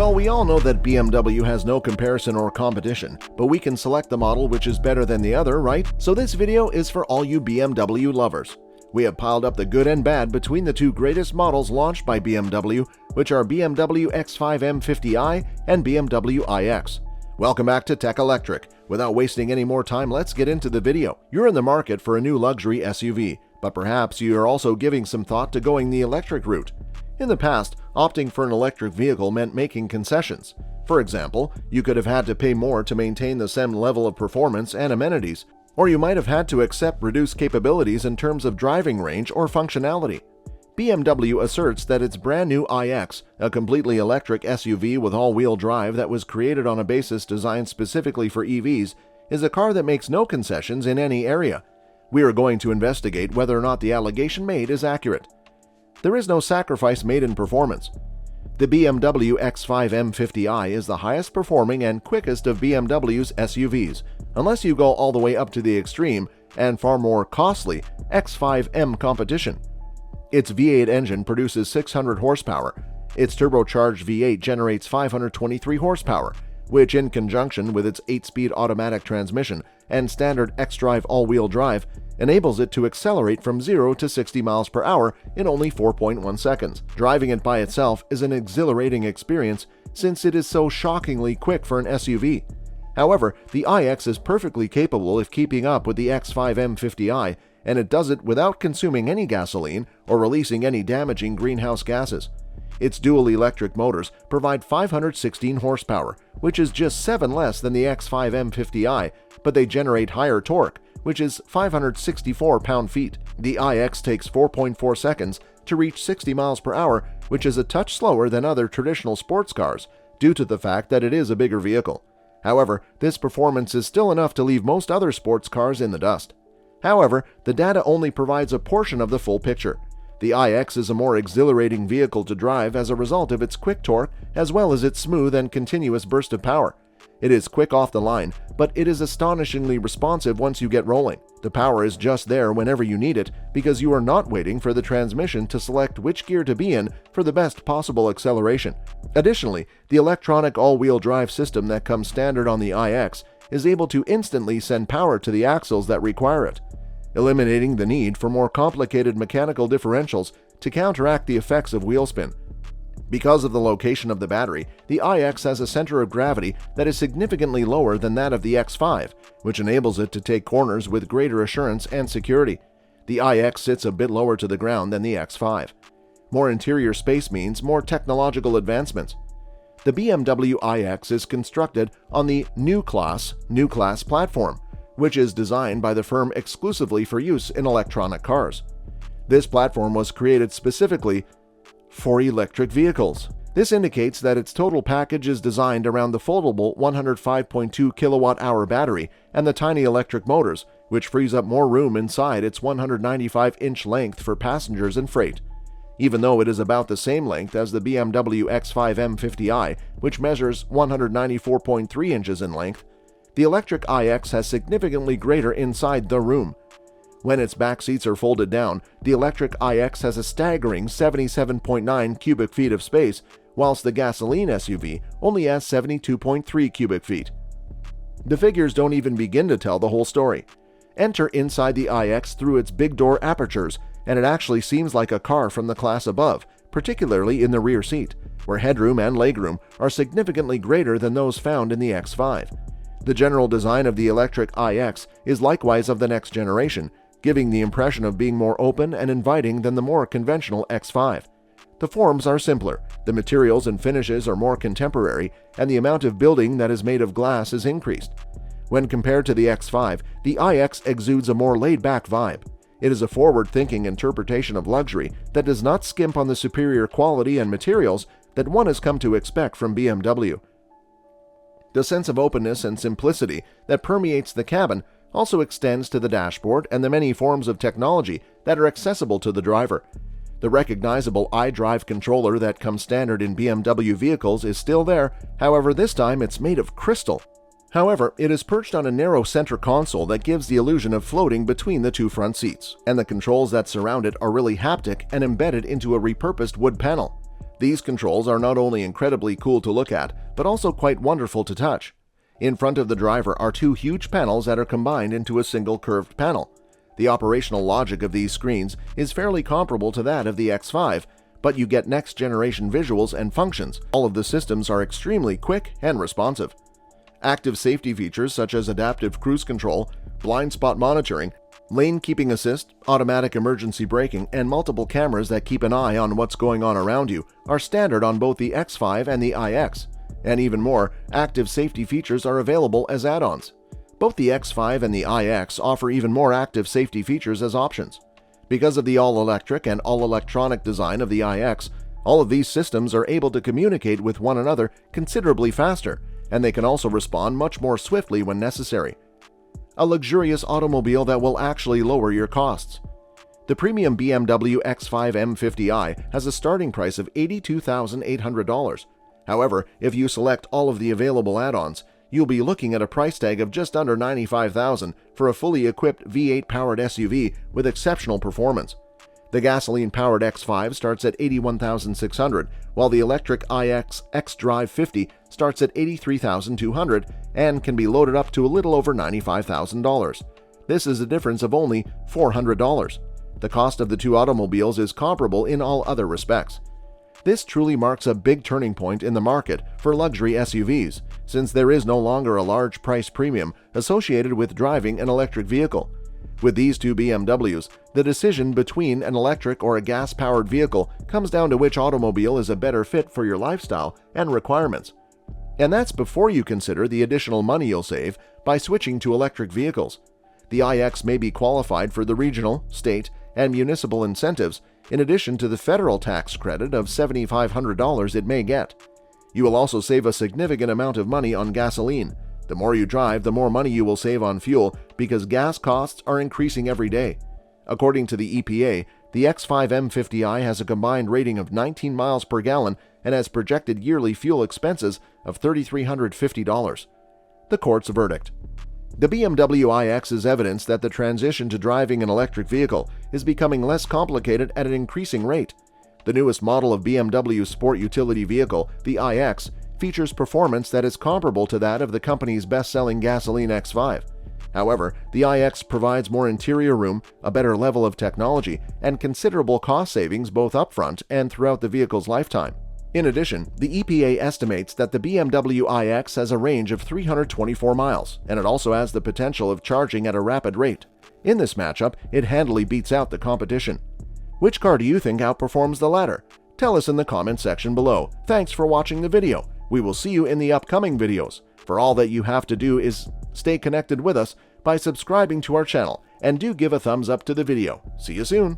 Well, we all know that BMW has no comparison or competition, but we can select the model which is better than the other, right? So this video is for all you BMW lovers. We have piled up the good and bad between the two greatest models launched by BMW, which are BMW X5 M50i and BMW iX. Welcome back to Techelectric. Without wasting any more time, let's get into the video. You're in the market for a new luxury SUV, but perhaps you are also giving some thought to going the electric route. In the past, opting for an electric vehicle meant making concessions. For example, you could have had to pay more to maintain the same level of performance and amenities, or you might have had to accept reduced capabilities in terms of driving range or functionality. BMW asserts that its brand new iX, a completely electric SUV with all-wheel drive that was created on a basis designed specifically for EVs, is a car that makes no concessions in any area. We are going to investigate whether or not the allegation made is accurate. There is no sacrifice made in performance. The BMW X5 M50i is the highest performing and quickest of BMW's SUVs, unless you go all the way up to the extreme and far more costly X5M competition. Its V8 engine produces 600 horsepower. Its turbocharged V8 generates 523 horsepower, which in conjunction with its 8-speed automatic transmission and standard xDrive all-wheel drive enables it to accelerate from 0 to 60 miles per hour in only 4.1 seconds. Driving it by itself is an exhilarating experience since it is so shockingly quick for an SUV. However, the iX is perfectly capable of keeping up with the X5 M50i, and it does it without consuming any gasoline or releasing any damaging greenhouse gases. Its dual electric motors provide 516 horsepower, which is just 7 less than the X5 M50i, but they generate higher torque, which is 564 pound-feet. The iX takes 4.4 seconds to reach 60 miles per hour, which is a touch slower than other traditional sports cars, due to the fact that it is a bigger vehicle. However, this performance is still enough to leave most other sports cars in the dust. However, the data only provides a portion of the full picture. The iX is a more exhilarating vehicle to drive as a result of its quick torque as well as its smooth and continuous burst of power. It is quick off the line, but it is astonishingly responsive once you get rolling. The power is just there whenever you need it because you are not waiting for the transmission to select which gear to be in for the best possible acceleration. Additionally, the electronic all-wheel drive system that comes standard on the iX is able to instantly send power to the axles that require it, eliminating the need for more complicated mechanical differentials to counteract the effects of wheel spin. Because of the location of the battery, the iX has a center of gravity that is significantly lower than that of the X5, which enables it to take corners with greater assurance and security. The iX sits a bit lower to the ground than the X5. More interior space means more technological advancements. The BMW iX is constructed on the New Class platform, which is designed by the firm exclusively for use in electronic cars. This platform was created specifically for electric vehicles. This indicates that its total package is designed around the foldable 105.2 kilowatt-hour battery and the tiny electric motors, which frees up more room inside its 195-inch length for passengers and freight. Even though it is about the same length as the BMW X5 M50i, which measures 194.3 inches in length, the electric iX has significantly greater inside the room. When its back seats are folded down, the electric iX has a staggering 77.9 cubic feet of space, whilst the gasoline SUV only has 72.3 cubic feet. The figures don't even begin to tell the whole story. Enter inside the iX through its big door apertures, and it actually seems like a car from the class above, particularly in the rear seat, where headroom and legroom are significantly greater than those found in the X5. The general design of the electric iX is likewise of the next generation, giving the impression of being more open and inviting than the more conventional X5. The forms are simpler, the materials and finishes are more contemporary, and the amount of building that is made of glass is increased. When compared to the X5, the iX exudes a more laid-back vibe. It is a forward-thinking interpretation of luxury that does not skimp on the superior quality and materials that one has come to expect from BMW. The sense of openness and simplicity that permeates the cabin also extends to the dashboard and the many forms of technology that are accessible to the driver. The recognizable xDrive controller that comes standard in BMW vehicles is still there, however this time it's made of crystal. However, it is perched on a narrow center console that gives the illusion of floating between the two front seats, and the controls that surround it are really haptic and embedded into a repurposed wood panel. These controls are not only incredibly cool to look at, but also quite wonderful to touch. In front of the driver are two huge panels that are combined into a single curved panel. The operational logic of these screens is fairly comparable to that of the X5, but you get next-generation visuals and functions. All of the systems are extremely quick and responsive. Active safety features such as adaptive cruise control, blind spot monitoring, lane keeping assist, automatic emergency braking, and multiple cameras that keep an eye on what's going on around you are standard on both the X5 and the iX. And even more, active safety features are available as add-ons. Both the X5 and the iX offer even more active safety features as options. Because of the all-electric and all-electronic design of the iX, all of these systems are able to communicate with one another considerably faster, and they can also respond much more swiftly when necessary. A luxurious automobile that will actually lower your costs. The premium BMW X5 M50i has a starting price of $82,800. However, if you select all of the available add-ons, you'll be looking at a price tag of just under $95,000 for a fully equipped V8-powered SUV with exceptional performance. The gasoline-powered X5 starts at $81,600, while the electric iX xDrive 50 starts at $83,200 and can be loaded up to a little over $95,000. This is a difference of only $400. The cost of the two automobiles is comparable in all other respects. This truly marks a big turning point in the market for luxury SUVs, since there is no longer a large price premium associated with driving an electric vehicle. With these two BMWs, the decision between an electric or a gas-powered vehicle comes down to which automobile is a better fit for your lifestyle and requirements. And that's before you consider the additional money you'll save by switching to electric vehicles. The iX may be qualified for the regional, state, and municipal incentives, in addition to the federal tax credit of $7,500 it may get. You will also save a significant amount of money on gasoline. The more you drive, the more money you will save on fuel because gas costs are increasing every day. According to the EPA, the X5 M50i has a combined rating of 19 miles per gallon and has projected yearly fuel expenses of $3,350. The court's verdict. The BMW iX is evidence that the transition to driving an electric vehicle is becoming less complicated at an increasing rate. The newest model of BMW sport utility vehicle, the iX, features performance that is comparable to that of the company's best-selling gasoline X5. However, the iX provides more interior room, a better level of technology, and considerable cost savings both upfront and throughout the vehicle's lifetime. In addition, the EPA estimates that the BMW iX has a range of 324 miles, and it also has the potential of charging at a rapid rate. In this matchup, it handily beats out the competition. Which car do you think outperforms the latter? Tell us in the comment section below. Thanks for watching the video. We will see you in the upcoming videos. For all that you have to do is stay connected with us by subscribing to our channel, and do give a thumbs up to the video. See you soon!